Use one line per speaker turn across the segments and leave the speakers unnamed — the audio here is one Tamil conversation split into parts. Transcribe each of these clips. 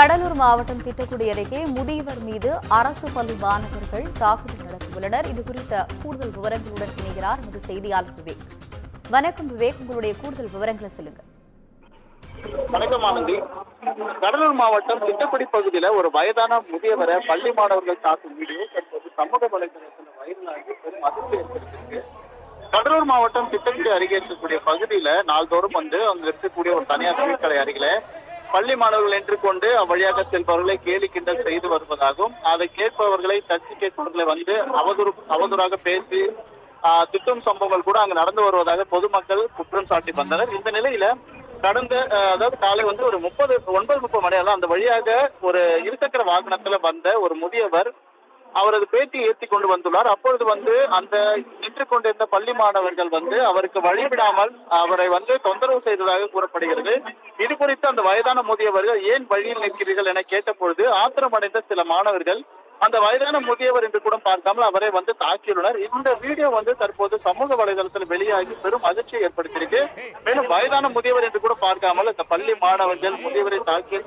கடலூர் மாவட்டம் திட்டக்குடி அருகே முதியவர் மீது அரசு பள்ளி மாணவர்கள் தாக்குதல் நடத்தியுள்ளனர். இதுகுறித்த கூடுதல் விவரங்களுடன் இணைகிறார் நமது செய்தியாளர் விவேக். வணக்கம் விவேக், உங்களுடைய கூடுதல் விவரங்களை சொல்லுங்க.
வணக்கம் ஆனந்தி. கடலூர் மாவட்டம் திட்டக்குடி பகுதியில ஒரு வயதான முதியவரை பள்ளி மாணவர்கள் தாக்கும் வீடியோ தற்போது சமூக வலைதளத்தில் வைரலாகி பெரும் அதிர்ச்சி ஏற்படுத்தியிருக்கு. கடலூர் மாவட்டம் திட்டக்குடி அருகே இருக்கக்கூடிய பகுதியில நாள்தோறும் அங்க இருக்கக்கூடிய ஒரு தனியார் தொழிற்சாலை அருகில பள்ளி மாணவர்கள் என்று கொண்டு அவ்வழியாக செல்பவர்களை கேலி கிண்டல் செய்து வருவதாகவும் அதை கேட்பவர்களை தச்சு கேட்பவர்களை அவதூறாக பேசி திட்டும் சம்பவங்கள் கூட அங்கு நடந்து வருவதாக பொதுமக்கள் குற்றம் சாட்டி வந்தனர். இந்த நிலையில கடந்த காலை ஒரு 9:30 மணி அந்த வழியாக ஒரு இருசக்கர வாகனத்துல வந்த ஒரு முதியவர் அவரது பேட்டியை ஏற்றி கொண்டு வந்துள்ளார். அப்பொழுது அந்த நின்று கொண்டிருந்த பள்ளி மாணவர்கள் அவருக்கு வழிவிடாமல் அவரை தொந்தரவு செய்ததாக கூறப்படுகிறது. இது குறித்து அந்த வயதான முதியவர்கள் ஏன் வழியில் நிற்கிறீர்கள் என கேட்ட பொழுது ஆத்திரமடைந்த சில மாணவர்கள் அந்த வயதான முதியவர் என்று கூட பார்க்காமல் அவரை தாக்கியுள்ளனர். இந்த வீடியோ தற்போது சமூக வலைதளத்தில் வெளியாகி பெரும் அதிர்ச்சியை ஏற்படுத்தியிருக்கு. மேலும் வயதான முதியவர் என்று கூட பார்க்காமல் அந்த பள்ளி மாணவர்கள் முதியவரை தாக்கிய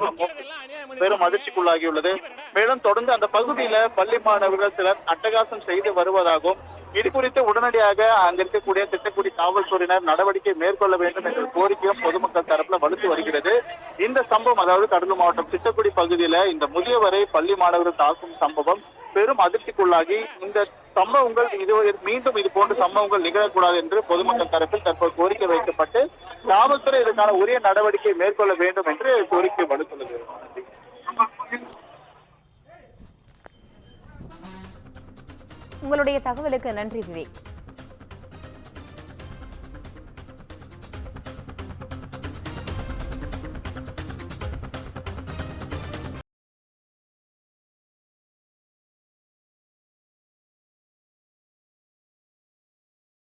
பெரும் அதிர்ச்சிக்குள்ளாகியுள்ளது. மேலும் தொடர்ந்து அந்த பகுதியில பள்ளி மாணவர்கள் சிலர் அட்டகாசம் செய்து வருவதாகவும் இது குறித்து உடனடியாக அங்க இருக்கக்கூடிய திட்டக்குடி காவல்துறையினர் நடவடிக்கை மேற்கொள்ள வேண்டும் என்ற கோரிக்கையும் பொதுமக்கள் தரப்புல வலுத்து வருகிறது. இந்த சம்பவம் கடலூர் மாவட்டம் திட்டக்குடி பகுதியில இந்த முதியவரை பள்ளி மாணவர்கள் தாக்கும் சம்பவம் பெரும் அதிர்ச்சிக்குள்ளாகி இந்த சம்பவங்கள் மீண்டும் இது போன்ற சம்பவங்கள் நிகழக்கூடாது என்று பொதுமக்கள் தரப்பில் தற்போது கோரிக்கை வைக்கப்பட்டு காவல்துறை இதற்கான உரிய நடவடிக்கை மேற்கொள்ள வேண்டும் என்று கோரிக்கை வலுத்துள்ளது.
உங்களுடைய தகவலுக்கு நன்றி விவேக்.